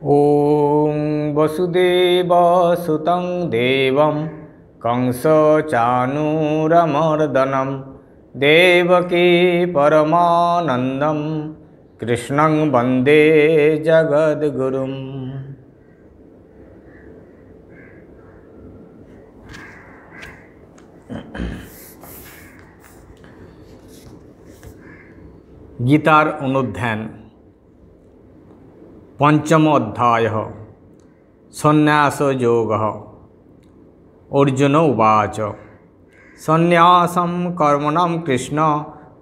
ॐ वसुदेवसुतं देवं कंसचाणूरमर्दनं देवकी परमानन्दं कृष्णं वन्दे जगद्गुरुम्। गीतार अनुध्यान पंचम अध्याय संन्यास योगः। अर्जुन उवाच संन्यासं कर्मणं कृष्ण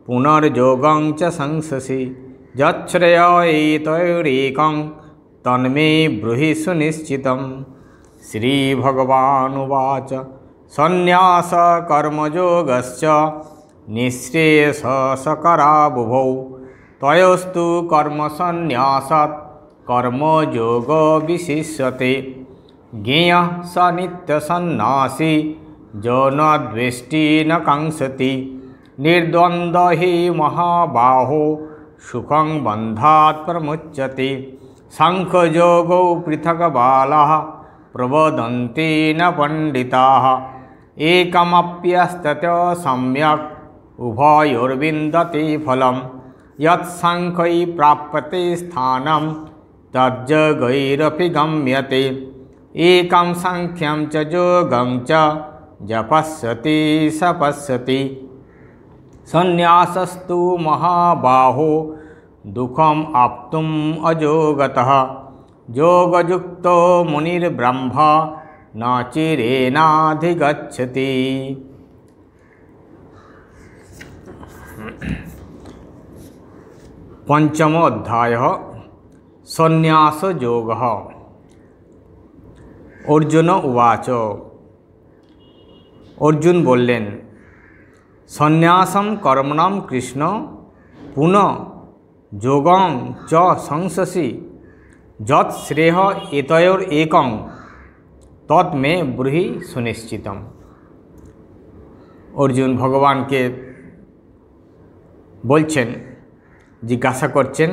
पुनर्योगं च संससि यच्छ्रेय एतयोरेकं तन्मे ब्रूहि सुनिश्चितं। श्रीभगवानुवाच संन्यास कर्मयोगश्च निःश्रेयसकरावुभौ तयोस्तु कर्मसन्न्यासात् कर्मयोगो विशिष्यते। ज्ञेयः स नित्यसन्न्यासी यो न द्वेष्टि न काङ्क्षति निर्द्वन्द्वो हि महाबाहो सुखं बन्धात् प्रमुच्यते। साङ्ख्ययोगौ पृथक् बालाः प्रवदन्ति न पण्डिताः एकमप्यस्ततो सम्यक् उभयोर्विन्दते फलं। यत्साङ्ख्यै प्राप्यते स्थानं तज्जगैरपि गम्यते। एकं साङ्ख्यं च योगं च जपस्यति स पश्यति। संन्यासस्तु महाबाहो दुःखम् आप्तुम् अयोगतः योगयुक्तो मुनिर्ब्रह्मा न चिरेणाधिगच्छति। पंचम अध्याय संन्यास योगः। अर्जुन उवाच अर्जुन बोलें संन्यासं कर्मणां कृष्ण पुनः योगं च संससि यत् श्रेयः एतयोरेकं तन्मे ब्रूहि सुनिश्चितम्। अर्जुन भगवान के बोलছেন जिज्ञासा करছেন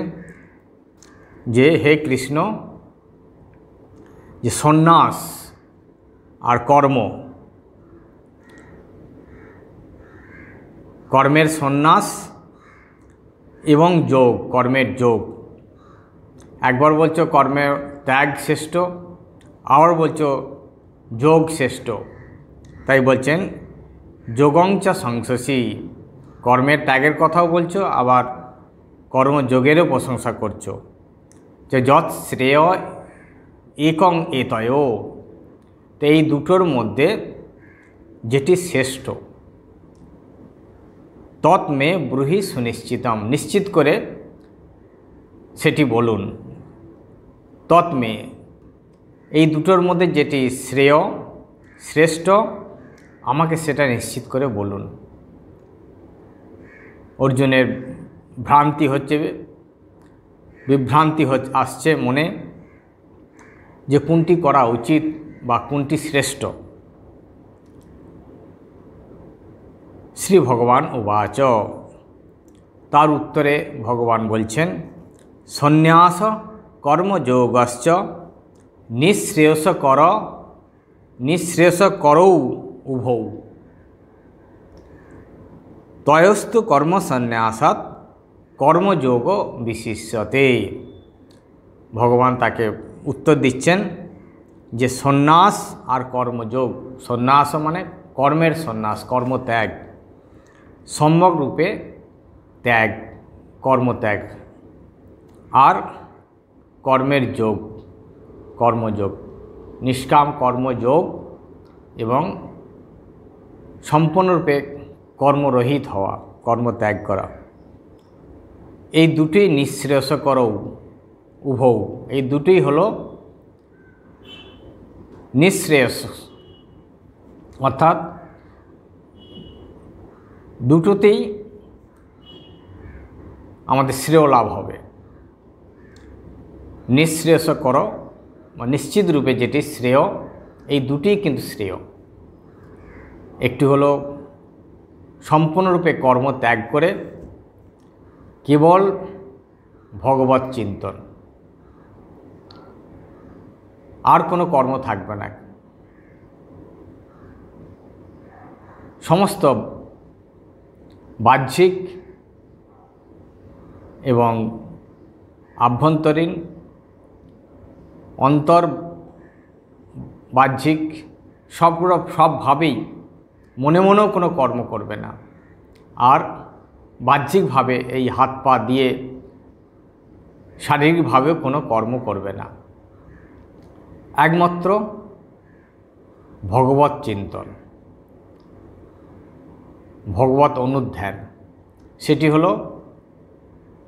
যে হে কৃষ্ণ যে সন্ন্যাস আর কর্মের সন্ন্যাস এবং যোগ কর্মের যোগ একবার বলছো কর্মের ত্যাগ শ্রেষ্ঠ আবার বলছো যোগ শ্রেষ্ঠ তাই বলছেন যোগং চ সংসসি কর্মের ত্যাগের কথাও বলছো আবার কর্মযোগেরও প্রশংসা করছো যে যৎ শ্রেয় একং এতয় তো এই দুটোর মধ্যে যেটি শ্রেষ্ঠ তৎমে ব্রূহি সুনিশ্চিতম নিশ্চিত করে সেটি বলুন। তৎমে এই দুটোর মধ্যে যেটি শ্রেয় শ্রেষ্ঠ আমাকে সেটা নিশ্চিত করে বলুন। অর্জুনের ভ্রান্তি হচ্ছে বিভ্রান্তি আসছে মনে যে কোনটি করা উচিত বা কোনটি শ্রেষ্ঠ। শ্রী ভগবান উবাচ তার উত্তরে ভগবান বলছেন সন্ন্যাস কর্মযোগশ্চ নিঃশ্রেয়সকরৌ উভৌ তয়স্তু কর্মসন্ন্যাসাৎ কর্মযোগ বিশিষ্যতে। ভগবান তাকে উত্তর দিচ্ছেন যে সন্ন্যাস আর কর্মযোগ সন্ন্যাস মানে কর্মের সন্ন্যাস কর্মত্যাগ সম্যক রূপে ত্যাগ কর্মত্যাগ আর কর্মের যোগ কর্মযোগ নিষ্কাম কর্মযোগ এবং সম্পূর্ণরূপে কর্মরহিত হওয়া কর্মত্যাগ করা এই দুটি নিঃশ্রেয়সকর উভৌ এই দুটি হলো নিঃশ্রেয়স অর্থাৎ দুটোতেই আমাদের শ্রেয় লাভ হবে। নিঃশ্রেয়সকর বা নিশ্চিত রূপে যেটি শ্রেয় এই দুটি কিন্তু শ্রেয়। একটি হলো সম্পূর্ণরূপে কর্ম ত্যাগ করে কেবল ভগবত চিন্তন আর কোনো কর্ম থাকবে না। সমস্ত বাহ্যিক এবং আভ্যন্তরীণ, অন্তর বাহ্যিক সবভাবেই মনে মনেও কোনো কর্ম করবে না, আর বাহ্যিকভাবে এই হাত পা দিয়ে শারীরিকভাবেও কোনো কর্ম করবে না। একমাত্র ভগবত চিন্তন, ভগবত অনুধ্যান, সেটি হলো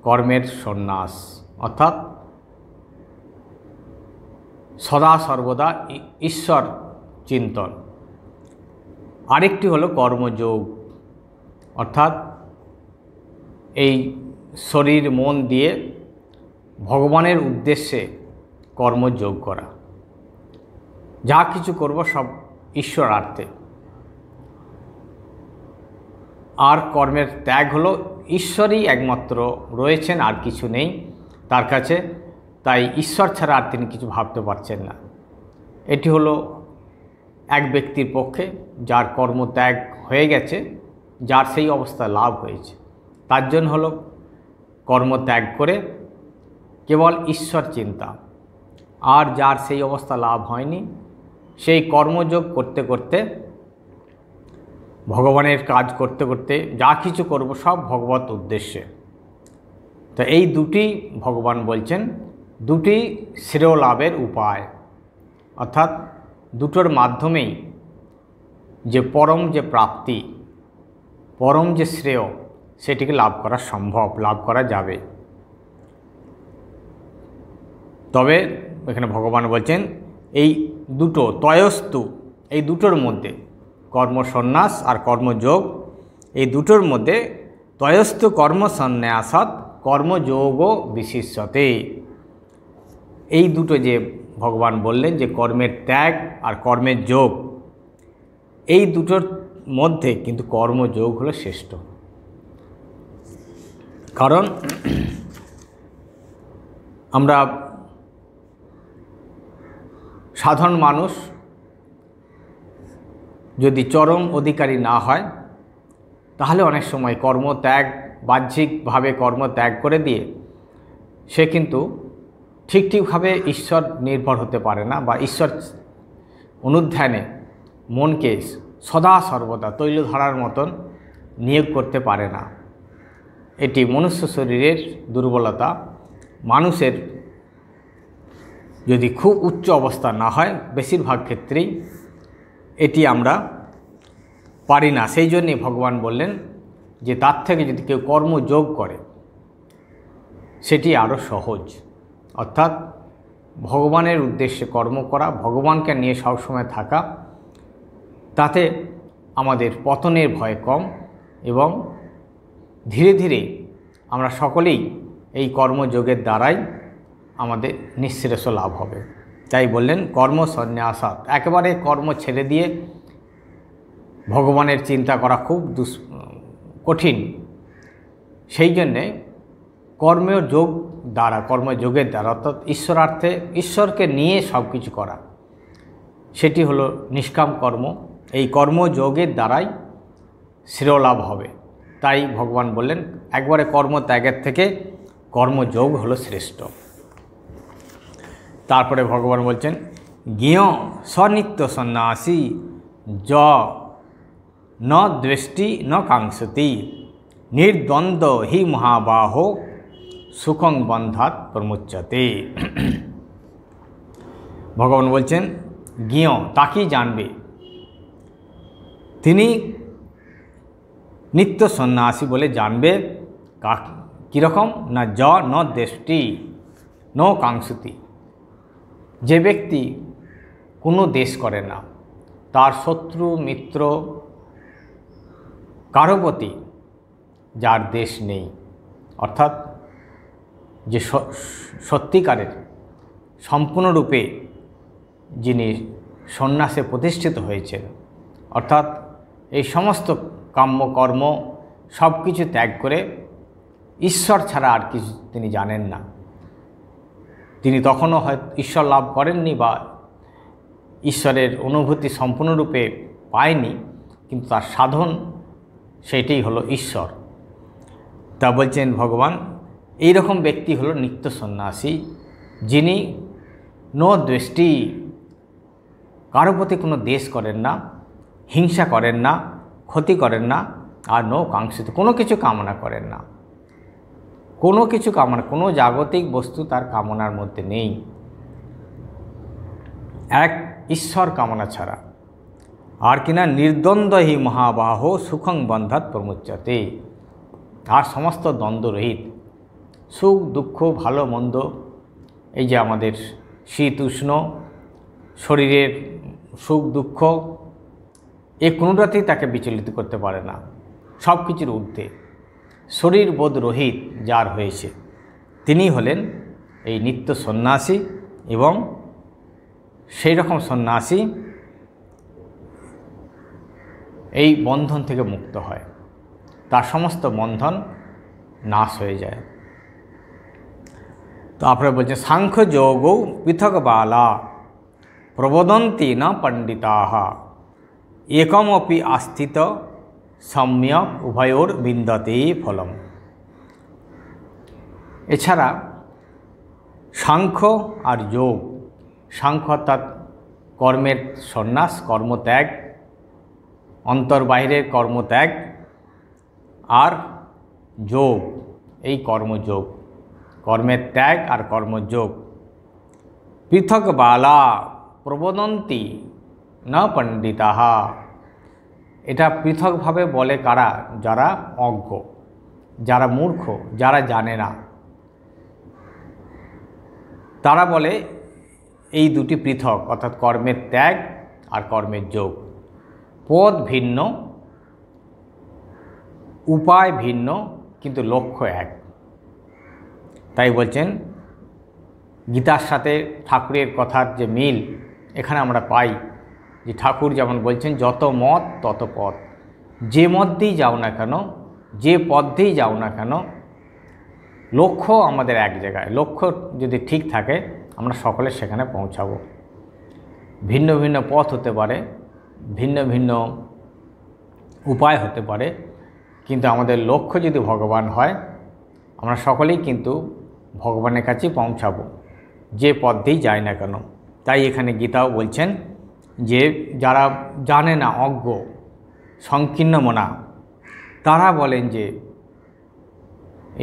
কর্মের সন্ন্যাস, অর্থাৎ সদা সর্বদা ঈশ্বর চিন্তন। আরেকটি হলো কর্মযোগ, অর্থাৎ এই শরীর মন দিয়ে ভগবানের উদ্দেশ্যে কর্মযোগ করা। যা কিছু করব সব ঈশ্বরার্থে। আর কর্মের ত্যাগ হলো ঈশ্বরই একমাত্র রয়েছেন, আর কিছু নেই তার কাছে, তাই ঈশ্বর ছাড়া আর তিনি কিছু ভাবতে পারছেন না। এটি হলো এক ব্যক্তির পক্ষে যার কর্মত্যাগ হয়ে গেছে, যার সেই অবস্থা লাভ হয়েছে, তার জন্য হলো কর্মত্যাগ করে কেবল ঈশ্বর চিন্তা। আর যার সেই অবস্থা লাভ হয়নি, সেই কর্মযোগ করতে করতে, ভগবানের কাজ করতে করতে যা কিছু করব সব ভগবত উদ্দেশ্যে। তো এই দুটি ভগবান বলছেন দুটি শ্রেয় লাভের উপায়, অর্থাৎ দুটোর মাধ্যমেই যে পরম যে প্রাপ্তি, পরম যে শ্রেয়, সেটিকে লাভ করা সম্ভব, লাভ করা যাবে। তবে এখানে ভগবান বলছেন এই দুটো তয়স্তু, এই দুটোর মধ্যে কর্মসন্ন্যাস আর কর্মযোগ, এই দুটোর মধ্যে তয়স্তু কর্মসন্ন্যাসাৎ কর্মযোগও বিশিষ্যতে। এই দুটো যে ভগবান বললেন যে কর্মের ত্যাগ আর কর্মের যোগ, এই দুটোর মধ্যে কিন্তু কর্মযোগ হলো শ্রেষ্ঠ। কারণ আমরা সাধারণ মানুষ যদি চরম অধিকারী না হয়, তাহলে অনেক সময় কর্মত্যাগ, বাহ্যিকভাবে কর্মত্যাগ করে দিয়ে সে কিন্তু ঠিকভাবে ঈশ্বর নির্ভর হতে পারে না, বা ঈশ্বর অনুধ্যানে মনকে সদা সর্বদা তৈলধারার মতন নিয়োগ করতে পারে না। এটি মনুষ্য শরীরের দুর্বলতা। মানুষের যদি খুব উচ্চ অবস্থা না হয়, বেশিরভাগ ক্ষেত্রেই এটি আমরা পারি না। সেই জন্যে ভগবান বললেন যে তার থেকে যদি কেউ কর্মযোগ করে সেটি আরও সহজ, অর্থাৎ ভগবানের উদ্দেশ্যে কর্ম করা, ভগবানকে নিয়ে সবসময় থাকা, তাতে আমাদের পতনের ভয় কম এবং ধীরে ধীরে আমরা সকলেই এই কর্মযোগের দ্বারাই আমাদের নিঃশ্রেষ লাভ হবে। তাই বললেন কর্মসন্ন্যাসাৎ, একেবারে কর্ম ছেড়ে দিয়ে ভগবানের চিন্তা করা খুব কঠিন। সেই জন্যে কর্মযোগ দ্বারা, কর্মযোগের দ্বারা, অর্থাৎ ঈশ্বরার্থে ঈশ্বরকে নিয়ে সব কিছু করা, সেটি হলো নিষ্কাম কর্ম। এই কর্মযোগের দ্বারাই শ্রেয় লাভ হবে। তাই ভগবান বললেন একবারে কর্মত্যাগের থেকে কর্মযোগ হলো শ্রেষ্ঠ। তারপরে ভগবান বলছেন জ্ঞেয় স্বনিত্য সন্ন্যাসী য ন দৃষ্টি ন কাঙ্ক্ষতি নির্দ্বন্দ্ব হি মহাবাহো সুখং বন্ধাৎ প্রমুচ্যতে। ভগবান বলছেন জ্ঞেয় তাকেই জানবে, তিনি নিত্য সন্ন্যাসী বলে জানবে। কীরকম না য ন দৃষ্টি ন কাঙ্ক্ষতি, যে ব্যক্তি কোনো দেশ করে না, তার শত্রু মিত্র কারো প্রতি যার দেশ নেই, অর্থাৎ যে সত্যিকারের সম্পূর্ণরূপে যিনি সন্ন্যাসে প্রতিষ্ঠিত হয়েছেন, অর্থাৎ এই সমস্ত কাম্যকর্ম সব কিছু ত্যাগ করে ঈশ্বর ছাড়া আর কিছু তিনি জানেন না, তিনি তখনও হয়তো ঈশ্বর লাভ করেননি বা ঈশ্বরের অনুভূতি সম্পূর্ণরূপে পায়নি, কিন্তু তার সাধন সেটাই হলো ঈশ্বর। তা বলছেন ভগবান, এই রকম ব্যক্তি হলো নিত্য সন্ন্যাসী, যিনি নো দৃষ্টি, কারো প্রতি কোনো দ্বেষ করেন না, হিংসা করেন না, ক্ষতি করেন না, আর নো কাঙ্ক্ষিত, কোনো কিছু কামনা করেন না, কোনো কিছু কামনা, কোনো জাগতিক বস্তু তার কামনার মধ্যে নেই, এক ঈশ্বর কামনা ছাড়া। আর কিনা নির্দ্বন্দ্ব হি মহাবাহ সুখং বন্ধাত প্রমুচ্যতে, আর সমস্ত দ্বন্দ্বরহিত, সুখ দুঃখ ভালো মন্দ, এই যে আমাদের শীত উষ্ণ, শরীরের সুখ দুঃখ, এই কোনোটাতেই তাকে বিচলিত করতে পারে না, সব কিছুর ঊর্ধ্বে শরীর বোধ রহিত যার হয়েছে, তিনি হলেন এই নিত্য সন্ন্যাসী। এবং সেই রকম সন্ন্যাসী এই বন্ধন থেকে মুক্ত হয়, তার সমস্ত বন্ধন নাশ হয়ে যায়। তো আপনারা বলছেন সাংখ্য যোগৌ পৃথক বালা প্রবদন্তি না পণ্ডিতাঃ একমপি আস্থিত সম্যক উভয়োর বিন্দতে ফলম। এছাড়া সাংখ্য আর যোগ, সাংখ্য অর্থাৎ কর্মের সন্ন্যাস, কর্মত্যাগ, অন্তর্বাহিরের কর্মত্যাগ, আর যোগ এই কর্মযোগ, কর্মের ত্যাগ আর কর্মযোগ। পৃথক বালা প্রবদন্তি না পণ্ডিতাঃ, এটা পৃথকভাবে বলে কারা? যারা অজ্ঞ, যারা মূর্খ, যারা জানে না, তারা বলে এই দুটি পৃথক, অর্থাৎ কর্মের ত্যাগ আর কর্মের যোগ। পদ ভিন্ন, উপায় ভিন্ন, কিন্তু লক্ষ্য এক। তাই বলছেন গীতার সাথে ঠাকুরের কথার যে মিল এখানে আমরা পাই, যে ঠাকুর যেমন বলছেন যত মত তত পথ, যে মত দিয়েই যাও না কেন, যে পথ দিয়েই যাও না কেন, লক্ষ্য আমাদের এক জায়গায়। লক্ষ্য যদি ঠিক থাকে আমরা সকলে সেখানে পৌঁছাবো। ভিন্ন ভিন্ন পথ হতে পারে, ভিন্ন ভিন্ন উপায় হতে পারে, কিন্তু আমাদের লক্ষ্য যদি ভগবান হয় আমরা সকলেই কিন্তু ভগবানের কাছে পৌঁছাবো, যে পথ দিয়েই যায় না কেন। তাই এখানে গীতাও বলছেন যে যারা জানে না, অজ্ঞ সংকীর্ণ মনা, তারা বলেন যে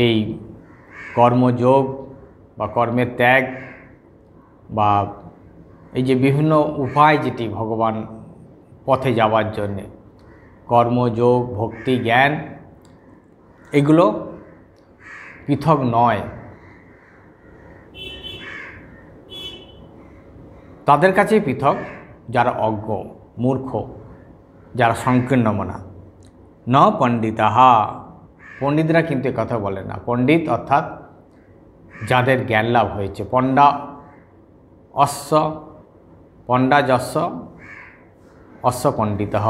এই কর্মযোগ বা কর্মের ত্যাগ বা এই যে বিভিন্ন উপায় যেটি ভগবান পথে যাওয়ার জন্যে, কর্মযোগ, ভক্তি, জ্ঞান, এগুলো পৃথক নয়। তাদের কাছেই পৃথক যারা অজ্ঞ, মূর্খ, যারা সংকীর্ণ মনা। ন পণ্ডিতাঃ, পণ্ডিতরা কিন্তু কথা বলে না। পণ্ডিত অর্থাৎ যাদের জ্ঞান লাভ হয়েছে। পণ্ডা অশ্ব, পণ্ডা যস্য অশ্ব পণ্ডিতঃ,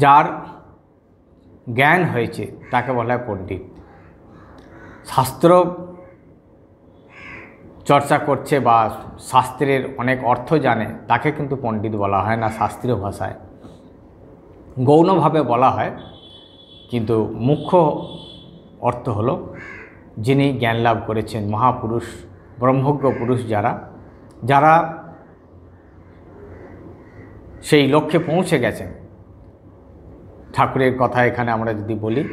যার জ্ঞান হয়েছে তাকে বলা হয় পণ্ডিত। শাস্ত্র চর্চা করছে বা শাস্ত্রের অনেক অর্থ জানে, তাকে কিন্তু পণ্ডিত বলা হয় না শাস্ত্রীয় ভাষায়, গৌণভাবে বলা হয়, কিন্তু মুখ্য অর্থ হলো যিনি জ্ঞান লাভ করেছেন, মহাপুরুষ, ব্রহ্মজ্ঞ পুরুষ, যারা যারা সেই লক্ষ্যে পৌঁছে গেছেন। ঠাকুরের কথা এখানে আমরা যদি বলি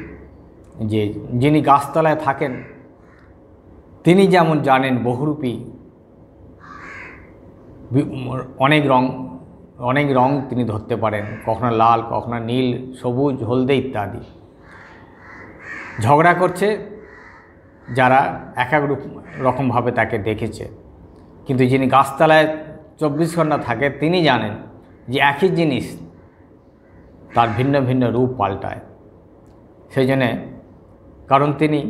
যে যিনি গাছতলায় থাকেন তিনি যেমন জানেন বহুরূপী, অনেক রং তিনি ধরতে পারেন, কখনো লাল, কখনো নীল, সবুজ, হলদে ইত্যাদি। ঝগড়া করছে যারা এক এক রকমভাবে তাকে দেখেছে, কিন্তু যিনি গাছতলায় 24 ঘন্টা থাকে তিনি জানেন যে একই জিনিস তার ভিন্ন ভিন্ন রূপ পাল্টায়। সেই জন্যে, কারণ তিনি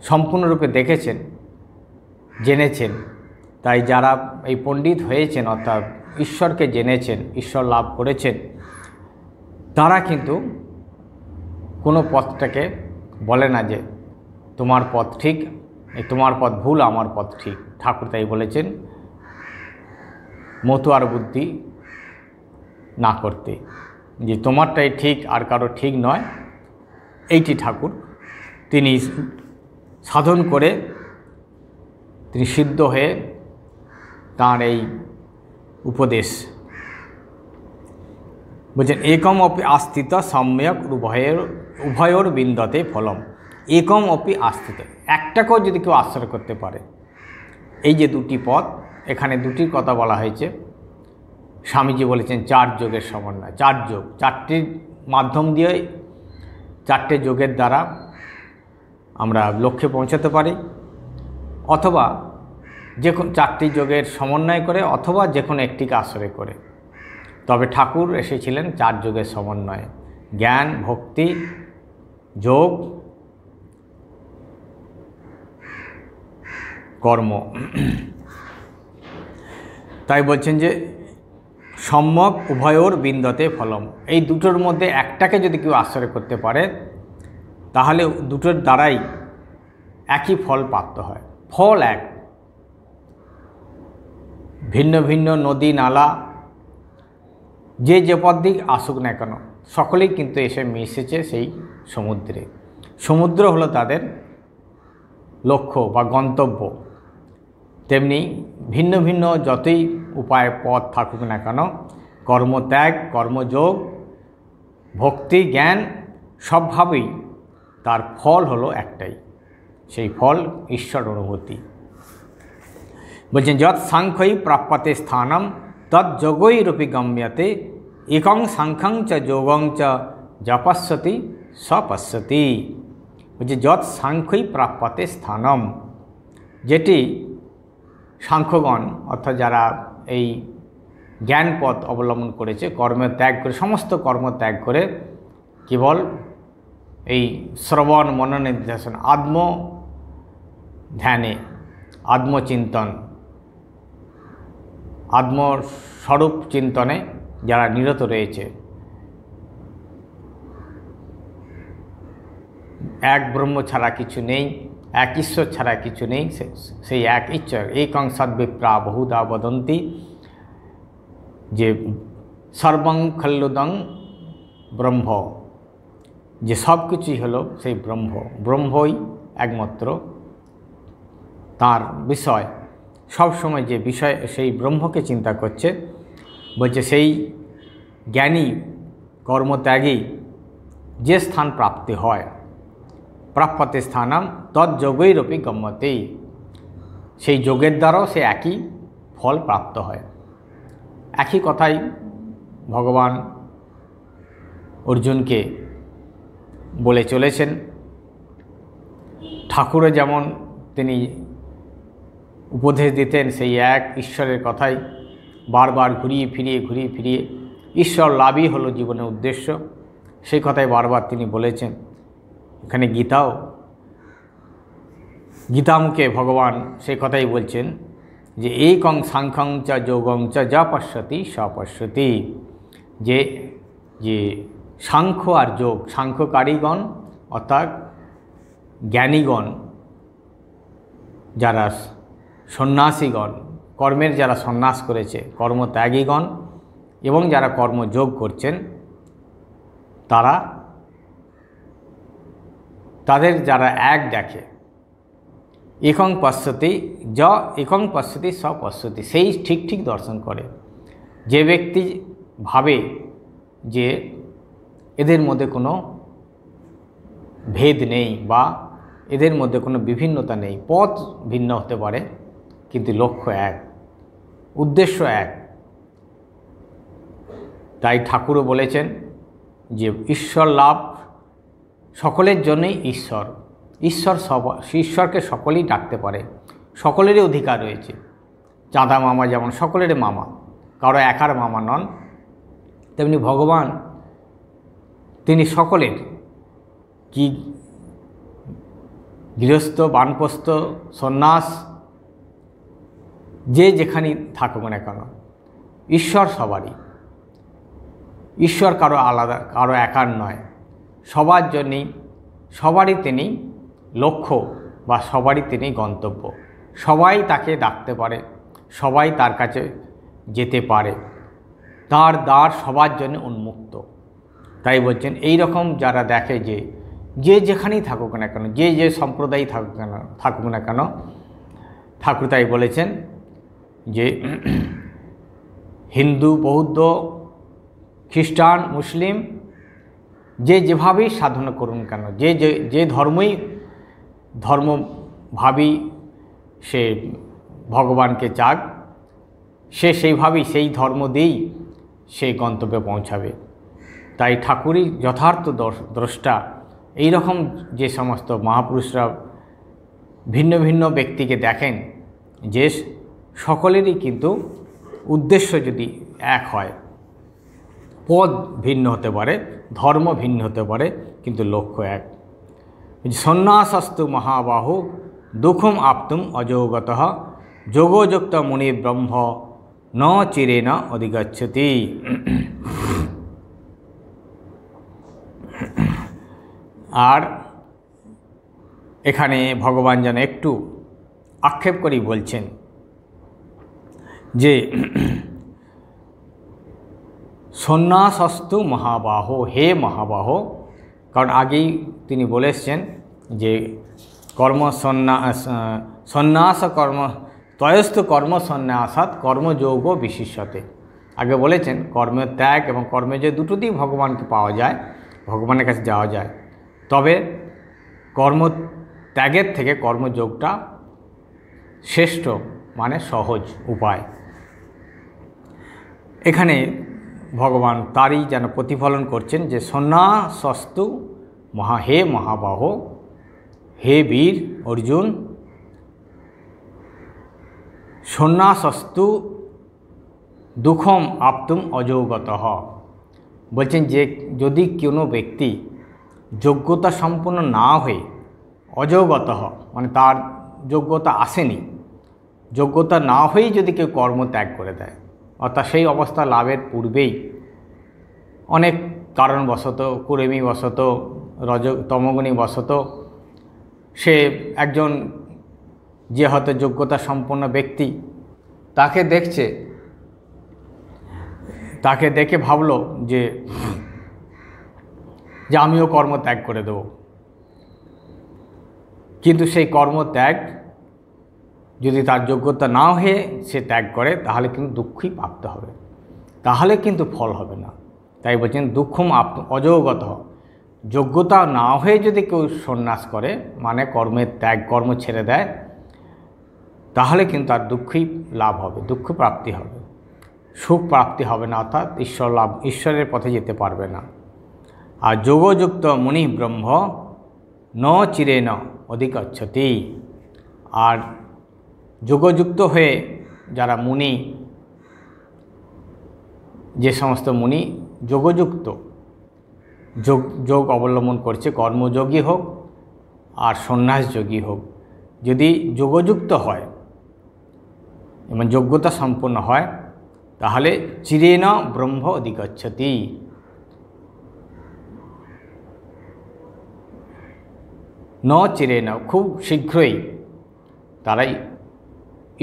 সম্পূর্ণরূপে দেখেছেন, জেনেছেন। তাই যারা এই পণ্ডিত হয়েছেন অর্থাৎ ঈশ্বরকে জেনেছেন, ঈশ্বর লাভ করেছেন, তারা কিন্তু কোনো পথটাকে বলে না যে তোমার পথ ঠিক, তোমার পথ ভুল, আমার পথ ঠিক। ঠাকুর তাই বলেছেন মতুয়ার বুদ্ধি না করতে, যে তোমারটাই ঠিক আর কারো ঠিক নয়। এইটি ঠাকুর তিনি সাধন করে তিনি সিদ্ধ হয়ে তাঁর এই উপদেশ বলছেন, একম অপি আস্থিত সম্যক উভয়োর বিন্দতে ফলম। একম অপি আস্থিত, একটাকেও যদি কেউ আশ্রয় করতে পারে, এই যে দুটি পথ, এখানে দুটির কথা বলা হয়েছে। স্বামীজি বলেছেন 4 যোগের সমন্বয়, 4 যোগ, 4টির মাধ্যম দিয়ে 4টে যোগের দ্বারা আমরা লক্ষ্যে পৌঁছাতে পারি, অথবা যে কোনো 4টি যোগের সমন্বয় করে, অথবা যে কোনো একটিকে আশ্রয় করে। তবে ঠাকুর এসেছিলেন 4 যোগের সমন্বয়ে, জ্ঞান, ভক্তি, যোগ, কর্ম। তাই বলছেন যে সম্যক উভয়োর বিন্দতে ফলম, এই দুটোর মধ্যে একটাকে যদি কেউ আশ্রয় করতে পারে, তাহলে দুটোর দ্বারাই একই ফল প্রাপ্ত হয়। ফল এক, ভিন্ন ভিন্ন নদী নালা যে পথ দিক আসুক না কেন, সকলেই কিন্তু এসে মিশেছে সেই সমুদ্রে। সমুদ্র হলো তাদের লক্ষ্য বা গন্তব্য। তেমনি ভিন্ন ভিন্ন যতই উপায় পথ থাকুক না কেন, কর্মত্যাগ, কর্মযোগ, ভক্তি, জ্ঞান সবভাবেই তার ফল হলো একটাই, সেই ফল ঈশ্বর অনুভূতি। বলছেন যৎ সাংখ্যই প্রাপ্যতে স্থানম তজ্যোগৈরপি গম্যতে একং সাংখ্যং চ যোগং চ যপস্যতি সপশ্যতি। বলছে যৎ সাংখ্যই প্রাপ্যতে স্থানম, যেটি সাংখ্যগণ অর্থাৎ যারা এই জ্ঞান পথ অবলম্বন করেছে, কর্ম ত্যাগ করে, সমস্ত কর্ম ত্যাগ করে কেবল এই শ্রবণ মনন নির্দেশন, আত্ম ধ্যানে, আত্মচিন্তন, আত্মস্বরূপ চিন্তনে যারা নিরত রয়েছে, এক ব্রহ্ম ছাড়া কিছু নেই, এক ঈশ্বর ছাড়া কিছু নেই, সেই এক ঈশ্বর একং সদ্বিপ্রা বহুধা বদন্তি, যে সর্বং খল্লুদং ব্রহ্ম, যে সব কিছুই হলো সেই ব্রহ্ম, ব্রহ্মই একমাত্র তার বিষয়। সব সময় যে বিষয় সেই ব্রহ্মকে চিন্তা করছে, বলছে সেই জ্ঞানী কর্মত্যাগী যে স্থান প্রাপ্তি হয়, প্রাপ্যতে স্থানম তজ্যোগৈরপি গম্যতে, সেই যোগের দ্বারাও সে একই ফল প্রাপ্ত হয়। একই কথাই ভগবান অর্জুনকে বলে চলেছেন। ঠাকুরও যেমন তিনি উপদেশ দিতেন, সেই এক ঈশ্বরের কথাই বারবার ঘুরিয়ে ফিরিয়ে ঈশ্বর লাভই হলো জীবনের উদ্দেশ্য, সেই কথাই বারবার তিনি বলেছেন। এখানে গীতামুখে ভগবান সেই কথাই বলছেন যে একং সাংখ্যং চ যোগং চ যা পশ্যতি সপশ্যতি, যে সাংখ্য আর যোগ, সাংখ্যকারীগণ অর্থাৎ জ্ঞানীগণ, যারা সন্ন্যাসীগণ, কর্মের যারা সন্ন্যাস করেছে, কর্মত্যাগীগণ, এবং যারা কর্মযোগ করছেন, তাদের যারা এক দেখে, একং পশ্যতি একং পশ্যতি সপশ্যতি, সেই ঠিক দর্শন করে। যে ব্যক্তি ভাবে যে এদের মধ্যে কোনো ভেদ নেই বা এদের মধ্যে কোনো বিভিন্নতা নেই, পথ ভিন্ন হতে পারে কিন্তু লক্ষ্য এক, উদ্দেশ্য এক, তাই ঠাকুরও বলেছেন যে ঈশ্বর লাভ সকলের জন্যই ঈশ্বরকে সকলেই ডাকতে পারে, সকলেরই অধিকার রয়েছে। চাঁদা মামা যেমন সকলেরই মামা, কারো একার মামা নন, তেমনি ভগবান তিনি সকলের, কি গৃহস্থ, বানপ্রস্থ, সন্ন্যাস, যে যেখানেই থাকুক না কেন, ঈশ্বর সবারই। ঈশ্বর কারো আলাদা, কারো একার নয়, সবার জন্যই, সবারই তিনি লক্ষ্য বা সবারই তিনি গন্তব্য। সবাই তাকে ডাকতে পারে, সবাই তার কাছে যেতে পারে, তার দ্বার সবার জন্য উন্মুক্ত। তাই বলছেন এই রকম যারা দেখে যে যেখানেই থাকুক না কেন, যে সম্প্রদায় থাকুক না কেন, ঠাকুর তাই বলেছেন যে হিন্দু, বৌদ্ধ, খ্রিস্টান, মুসলিম যেভাবেই সাধনা করুন কেন, যে ধর্মভাবী সে ভগবানকে চাক, সে সেইভাবেই সেই ধর্ম দিয়েই সেই গন্তব্যে পৌঁছাবে। তাই ঠাকুরই যথার্থ দ্রষ্টা। এই রকম যে সমস্ত মহাপুরুষরা ভিন্ন ভিন্ন ব্যক্তিকে দেখেন, যে সকলেরই কিন্তু উদ্দেশ্য যদি এক হয়, পদ ভিন্ন হতে পারে, ধর্ম ভিন্ন হতে পারে, কিন্তু লক্ষ্য এক। সন্ন্যাসস্তু মহাবাহু দুঃখম আপ্তুম অযোগতঃ যোগযুক্ত মুনি ব্রহ্ম ন চিরেন অধিগচ্ছতি। আর এখানে ভগবান যেন একটু আক্ষেপ করেই বলছেন যে সন্ন্যাসস্তু মহাবাহ, হে মহাবাহ। কারণ আগেই তিনি বলে এসছেন যে সন্ন্যাস কর্ম তয়স্তু কর্ম সন্ন্যাসাৎ কর্মযোগ বিশিষ্যতে। আগে বলেছেন কর্মের ত্যাগ এবং কর্মের যে দুটোতেই ভগবানকে পাওয়া যায়, ভগবানের কাছে যাওয়া যায়, তবে কর্ম ত্যাগের থেকে কর্মযোগটা শ্রেষ্ঠ, মানে সহজ উপায়। এখানে ভগবান তারই যেন প্রতিফলন করছেন যে সন্ন্যাসস্তু হে মহাবাহ, হে বীর অর্জুন, সন্ন্যাসস্তু দুঃখম আপ্তুম অযোগতঃ। বলছেন যে যদি কোনো ব্যক্তি যোগ্যতা সম্পন্ন না হয়ে, অযোগতঃ মানে তার যোগ্যতা আসেনি, যোগ্যতা না হয়েই যদি কেউ কর্ম ত্যাগ করে দেয়, অর্থাৎ সেই অবস্থা লাভের পূর্বেই অনেক কারণবশত, কুড়েমিবশত, তমগুণীবশত সে একজন যে হয়তো যোগ্যতা সম্পন্ন ব্যক্তি, তাকে দেখছে, তাকে দেখে ভাবলো যে আমিও কর্ম ত্যাগ করে দেব, কিন্তু সেই কর্মত্যাগ যদি তার যোগ্যতা না হয়ে সে ত্যাগ করে, তাহলে কিন্তু দুঃখই প্রাপ্ত হবে, তাহলে কিন্তু ফল হবে না। তাই বলছেন দুঃখম অযোগত, যোগ্যতা না হয়ে যদি কেউ সন্ন্যাস করে, মানে কর্মের ত্যাগ, কর্ম ছেড়ে দেয়, তাহলে কিন্তু তার দুঃখই লাভ হবে, দুঃখ প্রাপ্তি হবে, সুখ প্রাপ্তি হবে না, অর্থাৎ ঈশ্বরের পথে যেতে পারবে না। আর যোগযুক্ত মুনি ব্রহ্ম ন চিরেন অধিগচ্ছতি। আর যোগযুক্ত হয়ে যারা মুনি, যে সমস্ত মুনি যোগযুক্ত, যোগ অবলম্বন করছে, কর্মযোগী হোক আর সন্ন্যাসযোগী হোক, যদি যোগযুক্ত হয় এবং যোগ্যতা সম্পন্ন হয়, তাহলে চিরেন ব্রহ্ম অধিগচ্ছতি, ন চিরেন খুব শীঘ্রই তারাই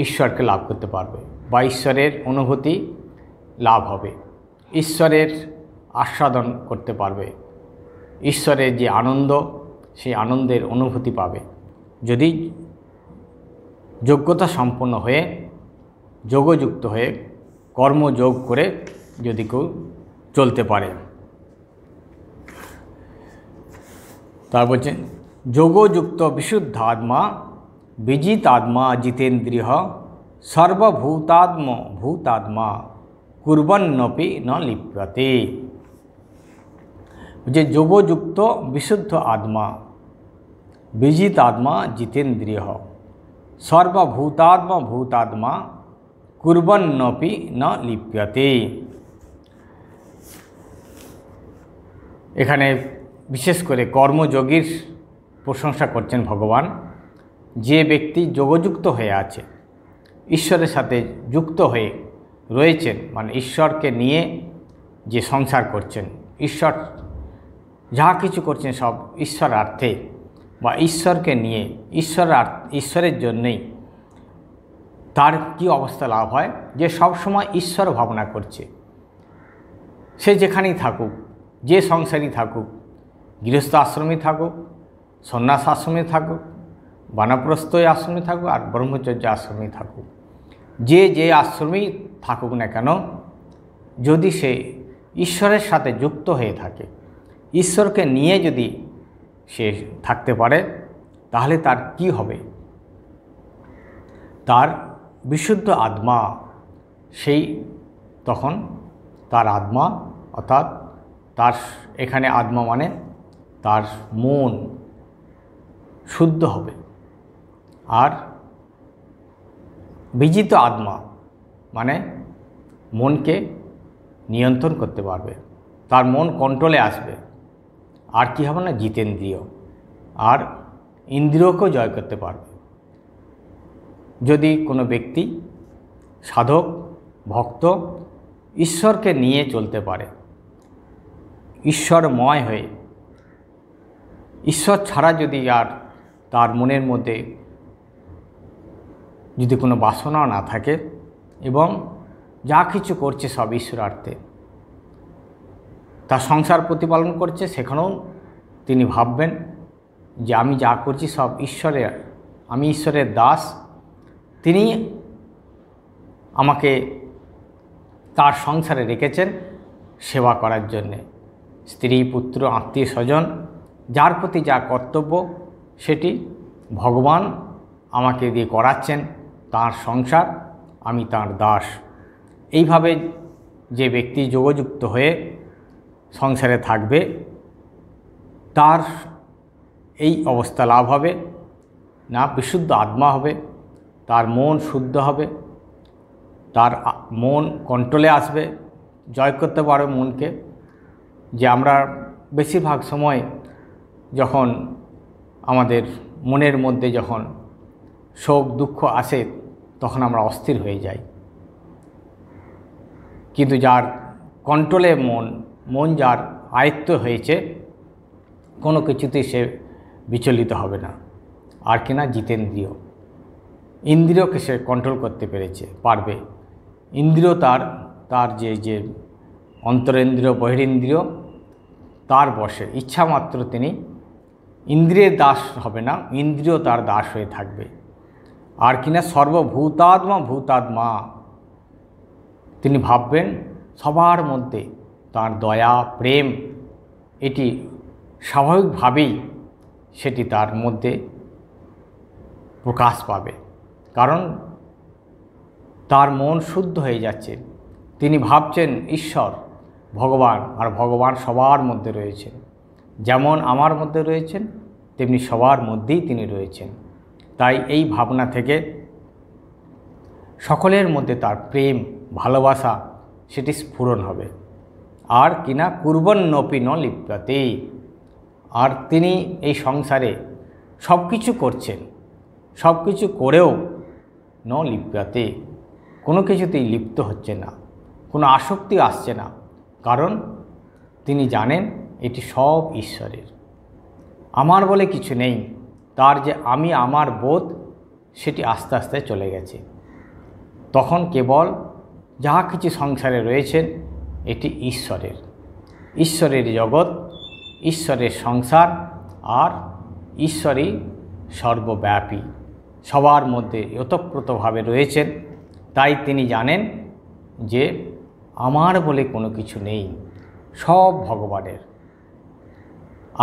ঈশ্বরকে লাভ করতে পারবে, বা ঈশ্বরের অনুভূতি লাভ হবে, ঈশ্বরের আস্বাদন করতে পারবে, ঈশ্বরের যে আনন্দ, সেই আনন্দের অনুভূতি পাবে, যদি যোগ্যতা সম্পন্ন হয়ে, যোগযুক্ত হয়ে, কর্মযোগ করে যদি কেউ চলতে পারে। তার বলছেন যোগযুক্ত বিশুদ্ধাত্মা বিজিতাত্মা জিতেন্দ্রিয় সর্বভূতাত্মা কুর্বন্নপি ন লিপ্যতে। যে যোগযুক্ত বিশুদ্ধ আত্মা, বিজিতাত্মা জিতেন্দ্রিয় সর্বভূতাত্মা কুর্বন্নপি ন লিপ্যতে। এখানে বিশেষ করে কর্মযোগীর প্রশংসা করছেন ভগবান। যে ব্যক্তি যোগযুক্ত হয়ে আছে, ঈশ্বরের সাথে যুক্ত হয়ে রয়েছেন, মানে ঈশ্বরকে নিয়ে যে সংসার করছেন, ঈশ্বর যা কিছু করছেন সব ঈশ্বরার্থে, বা ঈশ্বরকে নিয়ে ঈশ্বরের জন্যেই তার কি অবস্থা লাভ হয়, যে সব সময় ঈশ্বর ভাবনা করছে। সে যেখানেই থাকুক, যে সংসারই থাকুক, গৃহস্থ আশ্রমে থাকুক, সন্ন্যাস আশ্রমে থাকুক, বানপ্রস্থ আশ্রমে থাকুক, আর ব্রহ্মচর্য আশ্রমে থাকুক, যে আশ্রমেই থাকুক না কেন, যদি সে ঈশ্বরের সাথে যুক্ত হয়ে থাকে, ঈশ্বরকে নিয়ে যদি সে থাকতে পারে, তাহলে তার কি হবে? তার বিশুদ্ধ আত্মা, সেই তখন তার আত্মা, অর্থাৎ তার এখানে আত্মা মানে তার মন শুদ্ধ হবে। আর বিজিত আত্মা মানে মনকে নিয়ন্ত্রণ করতে পারবে, তার মন কন্ট্রোলে আসবে। আর কি হবে না, জিতেন্দ্রিয়, আর ইন্দ্রিয়কেও জয় করতে পারবে। যদি কোনো ব্যক্তি সাধক ভক্ত ঈশ্বরকে নিয়ে চলতে পারে, ঈশ্বরময় হয়ে, ঈশ্বর ছাড়া যদি আর তার মনের মধ্যে যদি কোনো বাসনা না থাকে, এবং যা কিছু করছে সব ঈশ্বরার্থে, তার সংসার প্রতিপালন করছে, সেখানেও তিনি ভাববেন যে আমি যা করছি সব ঈশ্বরের, আমি ঈশ্বরের দাস, তিনি আমাকে তার সংসারে রেখেছেন সেবা করার জন্যে। স্ত্রী পুত্র আত্মীয় স্বজন যার প্রতি যা কর্তব্য সেটি ভগবান আমাকে দিয়ে করাচ্ছেন, তার সংসার, আমি তার দাস। এইভাবে যে ব্যক্তি যোগযুক্ত হয়ে সংসারে থাকবে, তার এই অবস্থা লাভ হবে না, বিশুদ্ধ আত্মা হবে, তার মন শুদ্ধ হবে, তার মন কন্ট্রোলে আসবে, জয় করতে পারবে মনকে। যে আমরা বেশিরভাগ সময় যখন আমাদের মনের মধ্যে যখন শোক দুঃখ আসে, তখন আমরা অস্থির হয়ে যাই, কিন্তু যার কন্ট্রোলে মন যার আয়ত্ত হয়েছে, কোনো কিছুতেই সে বিচলিত হবে না। আর কিনা জিতেন্দ্রিয়, ইন্দ্রিয়কে সে কন্ট্রোল করতে পারবে। ইন্দ্রিয় তার যে অন্তরেন্দ্রিয় বহিরেন্দ্রিয় তার বশে, ইচ্ছা মাত্র তিনি ইন্দ্রিয়ের দাস হবে না, ইন্দ্রিয় তার দাস হয়ে থাকবে। আর কিনা ভূতাত্মা তিনি ভাববেন সবার মধ্যে তার দয়া প্রেম, এটি স্বাভাবিকভাবেই সেটি তার মধ্যে প্রকাশ পাবে, কারণ তার মন শুদ্ধ হয়ে যাচ্ছে। তিনি ভাবছেন ঈশ্বর ভগবান, আর ভগবান সবার মধ্যে রয়েছেন, যেমন আমার মধ্যে রয়েছেন তেমনি সবার মধ্যেই তিনি রয়েছেন। তাই এই ভাবনা থেকে সকলের মধ্যে তার প্রেম ভালোবাসা সেটি স্ফুরণ হবে। আর কিনা কুর্বন্নপি ন লিপ্যতে, আর তিনি এই সংসারে সব কিছু করছেন, সব কিছু করেও ন লিপ্যতে, কোনো কিছুতেই লিপ্ত হচ্ছে না, কোনো আসক্তি আসছে না, কারণ তিনি জানেন এটি সব ঈশ্বরের, আমার বলে কিছু নেই। তার যে আমি আমার বোধ সেটি আস্তে আস্তে চলে গেছে। তখন কেবল যা কিছু সংসারে রয়েছেন এটি ঈশ্বরের জগৎ, ঈশ্বরের সংসার, আর ঈশ্বরই সর্বব্যাপী, সবার মধ্যে ওতপ্রোতভাবে রয়েছেন। তাই তিনি জানেন যে আমার বলে কোনো কিছু নেই, সব ভগবানের।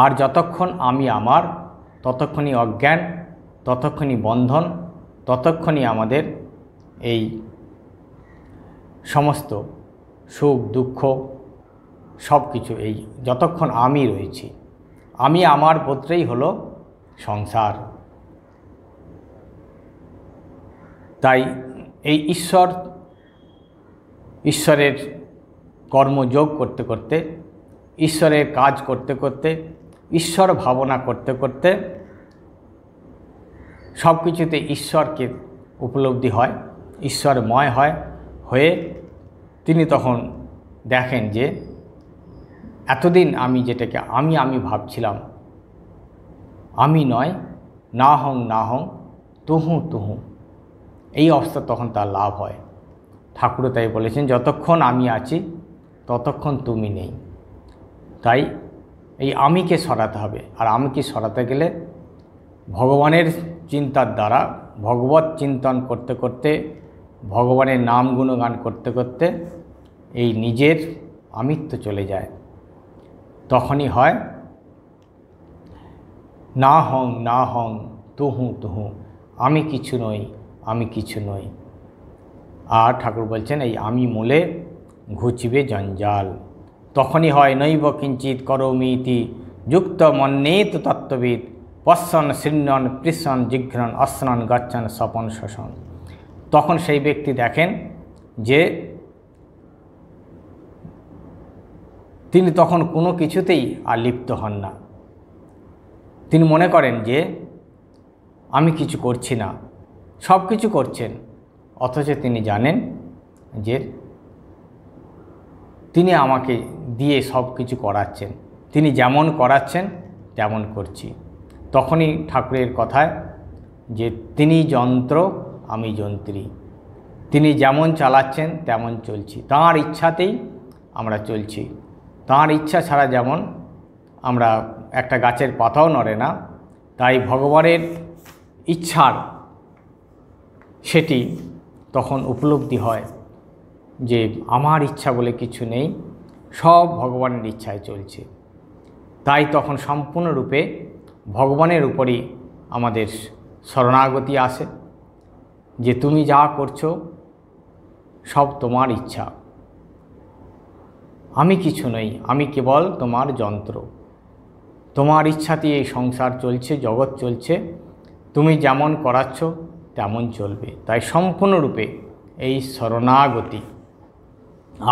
আর যতক্ষণ আমি আমার, ততক্ষণই অজ্ঞান, ততক্ষণই বন্ধন, ততক্ষণই আমাদের এই সমস্ত সুখ দুঃখ সব কিছু, এই যতক্ষণ আমি রয়েছি, আমি আমার বোধটাই হলো সংসার। তাই এই ঈশ্বরের কর্মযোগ করতে করতে, ঈশ্বরের কাজ করতে করতে, ঈশ্বর ভাবনা করতে করতে সব কিছুতে ঈশ্বরকে উপলব্ধি হয়, ঈশ্বরময় হয়ে তিনি তখন দেখেন যে এতদিন আমি যেটাকে আমি ভাবছিলাম, আমি নয়, না হং তুহু, এই অবস্থা তখন তার লাভ হয়। ঠাকুরও তাই বলেছেন, যতক্ষণ আমি আছি ততক্ষণ তুমি নেই। তাই এই আমিকে সরাতে হবে। আর আমিকে সরাতে গেলে ভগবানের চিন্তার দ্বারা, ভগবত চিন্তন করতে করতে, ভগবানের নাম গুণগান করতে করতে এই নিজের আমিত্ব চলে যায়। তখনই হয় না হং না হং তুহু তুহু, আমি কিছু নই, আমি কিছু নই। আর ঠাকুর বলছেন এই আমি মূলে ঘুচিবে জঞ্জাল। তখনই হয় নৈব কিঞ্চিৎ করোমি ইতি যুক্ত মন্যেত তত্ত্ববিদ পশ্যন শৃণ্যন পৃশ্যন জিঘ্রণ অশ্নন গচ্ছন স্বপন শোষণ। তখন সেই ব্যক্তি দেখেন যে তিনি তখন কোনো কিছুতেই আর লিপ্ত হন না। তিনি মনে করেন যে আমি কিছু করছি না, সব কিছু করছেন, অথচ তিনি জানেন যে তিনি আমাকে দিয়ে সব কিছু করাচ্ছেন, তিনি যেমন করাচ্ছেন তেমন করছি। তখনই ঠাকুরের কথায় যে তিনি যন্ত্র আমি যন্ত্রী, তিনি যেমন চালাচ্ছেন তেমন চলছি, তাঁর ইচ্ছাতেই আমরা চলছি। তাঁর ইচ্ছা ছাড়া যেমন আমরা একটা গাছের পাতাও নড়ে না, তাই ভগবানের ইচ্ছার সেটি তখন উপলব্ধি হয় যে আমার ইচ্ছা বলে কিছু নেই, সব ভগবানের ইচ্ছায় চলছে। তাই তখন সম্পূর্ণরূপে ভগবানের উপরই আমাদের শরণাগতি আসে যে তুমি যা করছো সব তোমার ইচ্ছা, আমি কিছু নই, আমি কেবল তোমার যন্ত্র, তোমার ইচ্ছাতেই এই সংসার চলছে, জগৎ চলছে, তুমি যেমন করাচ্ছ তেমন চলবে। তাই সম্পূর্ণরূপে এই শরণাগতি,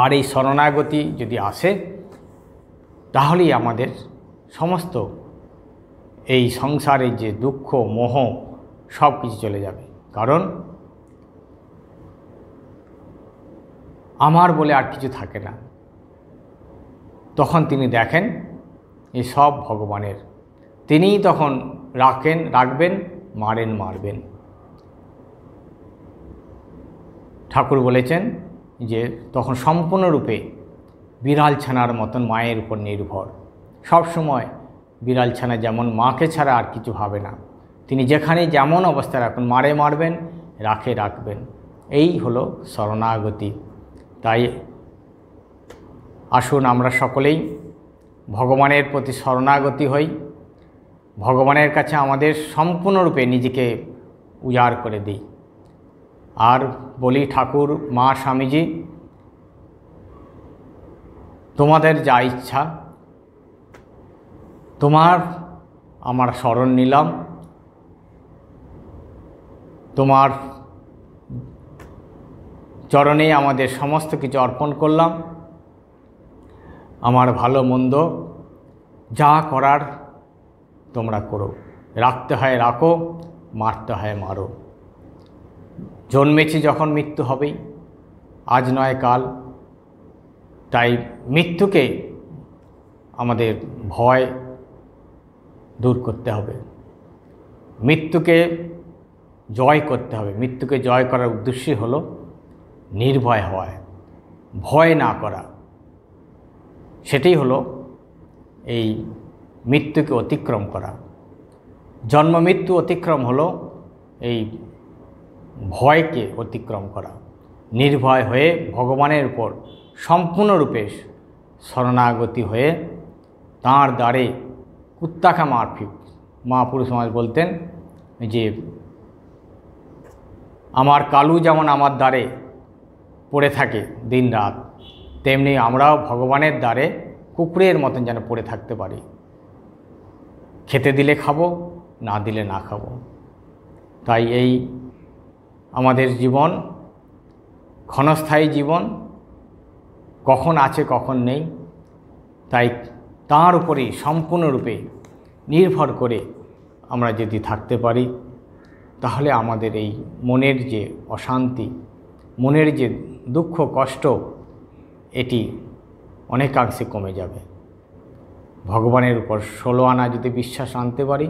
আর এই শরণাগতি যদি আসে তাহলেই আমাদের সমস্ত এই সংসারের যে দুঃখ মোহ সব কিছু চলে যাবে। কারণ আমার বলে আর কিছু থাকে না। তখন তিনি দেখেন এই সব ভগবানের, তিনিই তখন রাখবেন, মারবেন। ঠাকুর বলেছেন যে তখন সম্পূর্ণরূপে বিড়াল ছানার মতন মায়ের উপর নির্ভর। সব সময় বিড়াল ছানা যেমন মাকে ছাড়া আর কিছু ভাবে না, তিনি যেখানে যেমন অবস্থায় রাখুন, মারবেন, রাখবেন। এই হলো শরণাগতি। তাই আসুন আমরা সকলেই ভগবানের প্রতি শরণাগতি হই, ভগবানের কাছে আমাদের সম্পূর্ণরূপে নিজেকে উজাড় করে দিই। আর বলি ঠাকুর, মা, স্বামীজি, তোমাদের যা ইচ্ছা, তোমার আমার শরণ নিলাম, তোমার চরণে আমাদের সমস্ত কিছু অর্পণ করলাম। আমার ভালো মন্দ যা করার তোমরা করো, রাখতে হয় রাখো, মারতে হয় মারো। জন্মেছি যখন মৃত্যু হবেই, আজ নয় কাল। তাই মৃত্যুকে আমাদের ভয় দূর করতে হবে, মৃত্যুকে জয় করতে হবে। মৃত্যুকে জয় করার উদ্দেশ্যই হলো নির্ভয় হওয়া, ভয় না করা। সেটাই হলো এই মৃত্যুকে অতিক্রম করা। জন্ম মৃত্যু অতিক্রম হলো এই ভয়কে অতিক্রম করা, নির্ভয় হয়ে ভগবানের উপর সম্পূর্ণরূপে শরণাগতি হয়ে তাঁর দ্বারে কুত্তাকা মারফিক। মহাপুরুষ সমাজ বলতেন যে আমার কালু যেমন আমার দ্বারে পড়ে থাকে দিন রাত, তেমনি আমরাও ভগবানের দ্বারে কুকুরের মতন যেন পড়ে থাকতে পারি। খেতে দিলে খাবো, না দিলে না খাবো। তাই এই আমাদের জীবন ক্ষণস্থায়ী জীবন, কখন আছে কখন নেই। তাই তাঁর উপরেই সম্পূর্ণরূপে নির্ভর করে আমরা যদি থাকতে পারি, তাহলে আমাদের এই মনের যে অশান্তি, মনের যে দুঃখ কষ্ট, এটি অনেকাংশে কমে যাবে। ভগবানের উপর 16 আনা যদি বিশ্বাস আনতে পারি,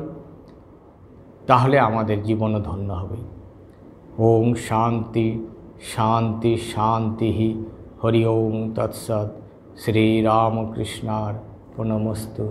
তাহলে আমাদের জীবনও ধন্য হবে। ओम शांति शांति शांति ही। हरि ओम तत्सत। श्री रामकृष्णार्पणमस्तु।